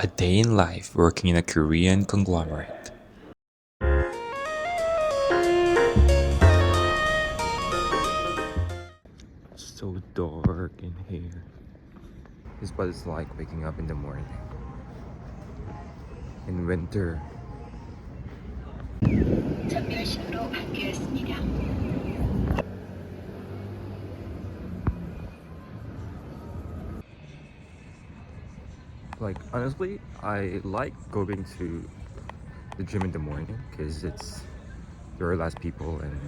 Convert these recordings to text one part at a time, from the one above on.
A day in life working in a Korean conglomerate. So dark in here. This is what it's like waking up in the morning. In winter. 전멸식으로 바뀌었습니다. Like, honestly, I like going to the gym in the morning because there are less people and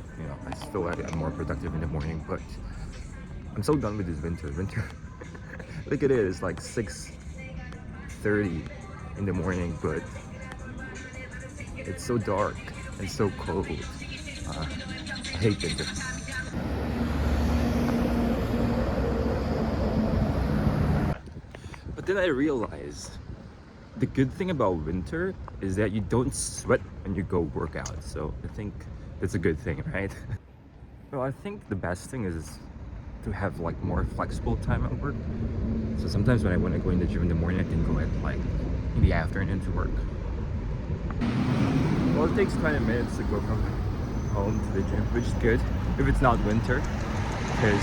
I feel like I'm more productive in the morning, but I'm so done with this winter. Look at it, it's like 6:30 in the morning, but it's so dark and so cold. I hate winter. But then I realized the good thing about winter is that you don't sweat when you go work out. So I think that's a good thing, right? Well, I think the best thing is to have like more flexible time at work. So sometimes when I want to go in the gym in the morning, I can go at like in the afternoon to work. Well, it takes 20 minutes to go from home to the gym, which is good if it's not winter, because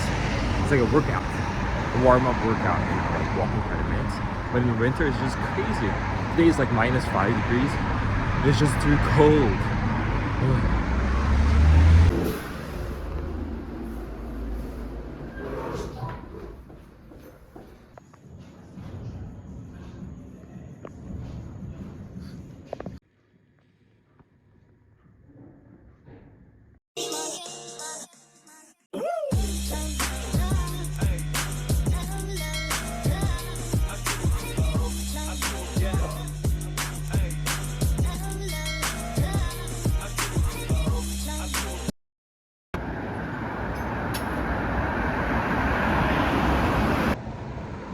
it's like a workout, a warm-up workout, like walking 20 minutes. But in winter, it's just crazy. Today is like -5 degrees. It's just too cold.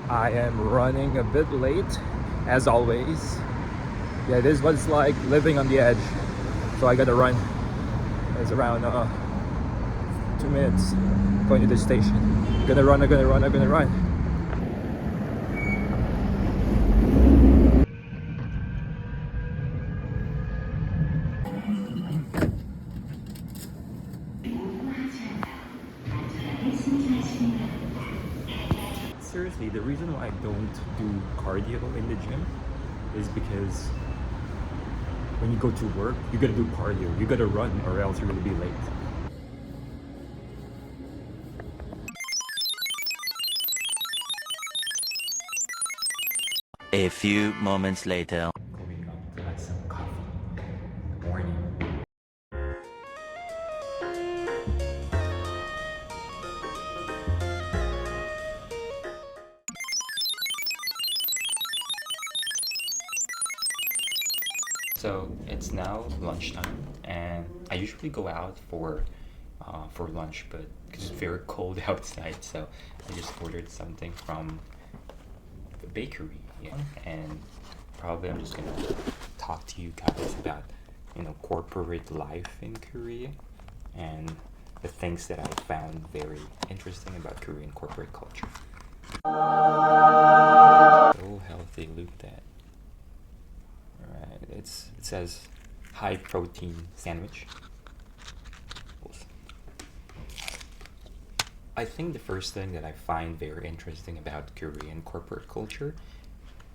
I am running a bit late, as always. Yeah, this is what it's like living on the edge. So I gotta run. It's around 2 minutes going to the station. I'm gonna run. Seriously, the reason why I don't do cardio in the gym is because when you go to work, you gotta do cardio. You gotta run or else you're gonna be late. A few moments later. Going up to have some coffee in the morning. So it's now lunchtime, and I usually go out for lunch, but it's very cold outside, so I just ordered something from the bakery. Yeah, and probably I'm just gonna talk to you guys about corporate life in Korea and the things that I found very interesting about Korean corporate culture. So healthy, look at that. Alright, it says high protein sandwich. I think the first thing that I find very interesting about Korean corporate culture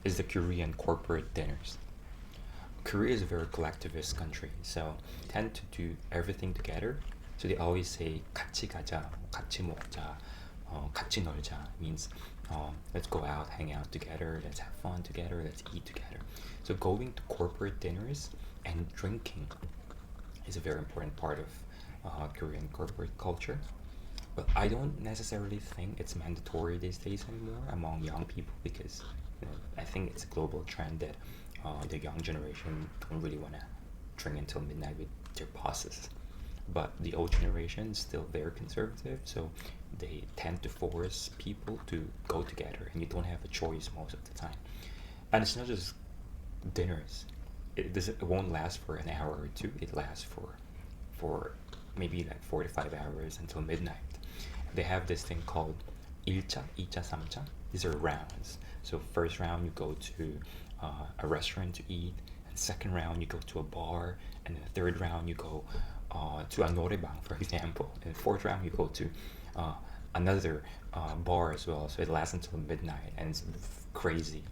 is the Korean corporate dinners. Korea is a very collectivist country, so tend to do everything together. So they always say 같이 가자, 같이 먹자, 같이 놀자 means let's go out, hang out together, let's have fun together, let's eat together. So going to corporate dinners and drinking is a very important part of Korean corporate culture. But I don't necessarily think it's mandatory these days anymore among young people because I think it's a global trend that the young generation don't really want to drink until midnight with their bosses. But the old generation is still very conservative, so they tend to force people to go together, and you don't have a choice most of the time. And it's not just dinners. It won't last for an hour or two. It lasts for maybe like 4 to 5 hours until midnight. They have this thing called 1차, 2차, 3차. These are rounds. So first round you go to a restaurant to eat, and second round you go to a bar, and then the third round you go to a norebang, for example, and the fourth round you go to another bar as well. So it lasts until midnight, and it's crazy.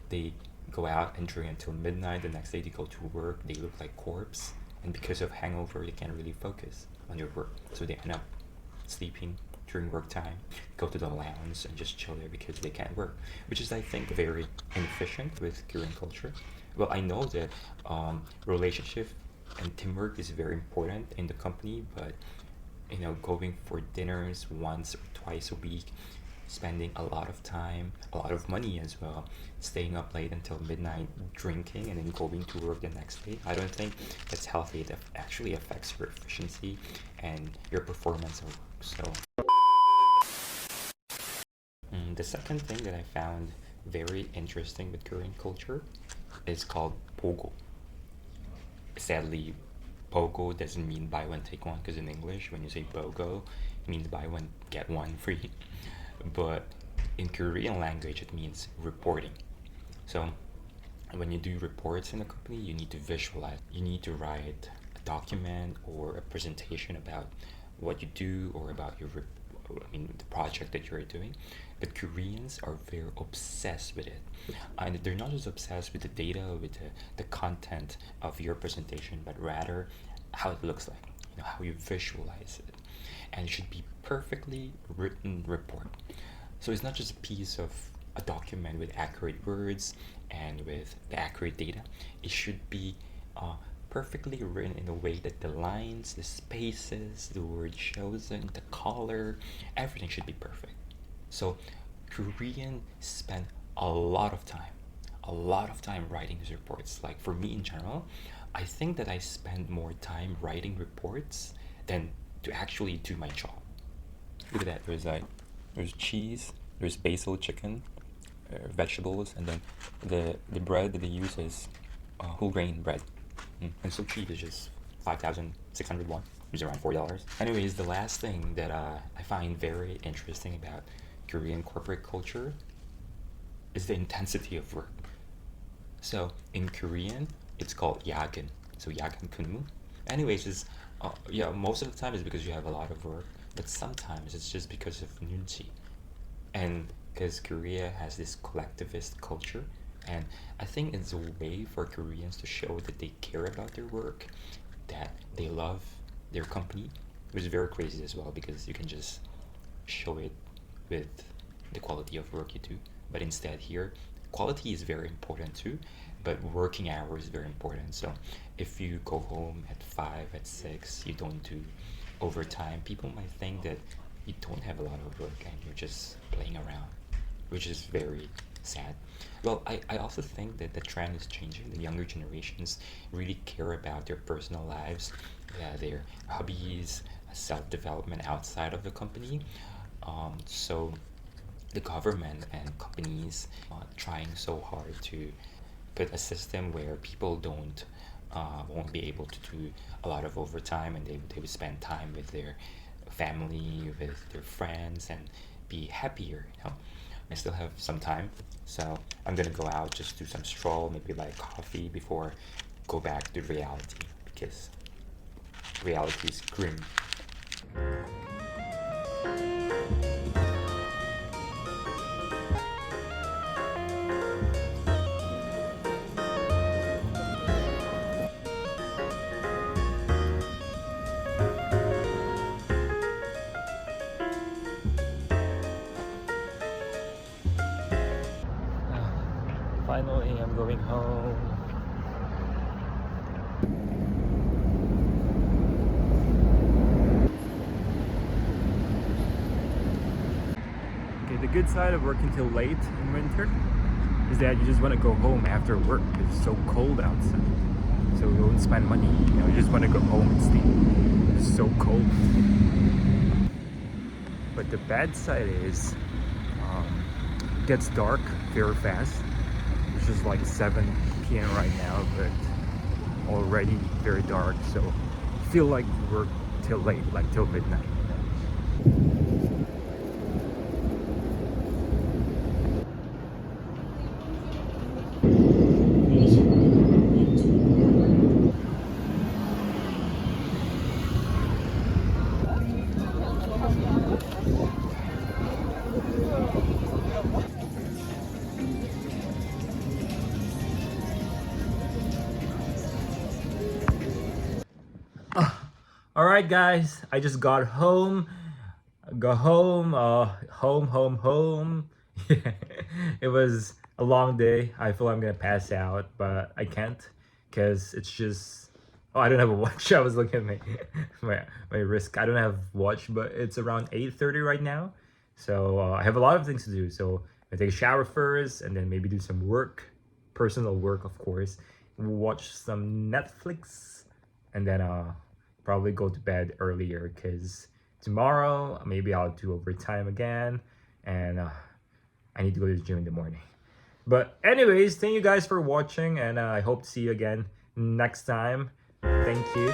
They go out and drink until midnight. The next day they go to work. They look like corpse, and because of hangover, they can't really focus on their work. So they end up sleeping during work time, go to the lounge and just chill there because they can't work, which is, I think, very inefficient with Korean culture. Well, I know that relationship and teamwork is very important in the company, but going for dinners once or twice a week, spending a lot of time, a lot of money as well, staying up late until midnight drinking and then going to work the next day. I don't think that's healthy. It actually affects your efficiency and your performance at work. So the second thing that I found very interesting with Korean culture is called pogo. Sadly, pogo doesn't mean buy one take one, because in English when you say BOGO it means buy one get one free. But in Korean language it means reporting. So when you do reports in a company, you need to visualize. You need to write a document or a presentation about what you do or about the project that you're doing. But Koreans are very obsessed with it, and they're not just obsessed with the data, with the content of your presentation, but rather how it looks like, how you visualize it, and it should be perfectly written report. So it's not just a piece of a document with accurate words and with the accurate data. It should be perfectly written in a way that the lines, the spaces, the word chosen, the color, everything should be perfect. So Korean spend a lot of time writing these reports. Like for me in general, I think that I spend more time writing reports than to actually do my job. Look at that. There's cheese, there's basil chicken, vegetables, and then the bread that they use is whole grain bread. And so cheap is just 5,600 won, which is around $4. Anyways, the last thing that I find very interesting about Korean corporate culture is the intensity of work. So in Korean, it's called yagen. So yagen kunmu. Anyways, most of the time it's because you have a lot of work, but sometimes it's just because of nunchi. And because Korea has this collectivist culture, and I think it's a way for Koreans to show that they care about their work, that they love their company, which is very crazy as well because you can just show it with the quality of work you do. But instead here, quality is very important too, but working hours is very important. So if you go home at 5, at 6, you don't do overtime, people might think that you don't have a lot of work and you're just playing around, which is very sad. Well, I also think that the trend is changing. The younger generations really care about their personal lives, their hobbies, self-development outside of the company. So the government and companies are trying so hard to put a system where people won't be able to do a lot of overtime, and they would spend time with their family, with their friends, and be happier. I still have some time, so I'm gonna go out, just do some stroll, maybe buy coffee before go back to reality, because reality is grim. Finally, I'm going home. Okay, the good side of working till late in winter is that you just want to go home after work because it's so cold outside. So you won't spend money, you just want to go home and sleep. It's so cold. But the bad side is it gets dark very fast. It's just like 7 p.m. right now, but already very dark, so feel like you work till late, like till midnight. All right, guys, I just got home. Go home. Home. It was a long day. I feel I'm gonna pass out, but I can't because it's just. Oh, I don't have a watch. I was looking at my wrist. I don't have watch, but it's around 8:30 right now. So I have a lot of things to do. So I take a shower first, and then maybe do some work, personal work, of course. Watch some Netflix, and then probably go to bed earlier because tomorrow maybe I'll do overtime again, and I need to go to the gym in the morning. But anyways, thank you guys for watching, and I hope to see you again next time. Thank you.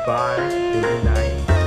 Bye. Good night.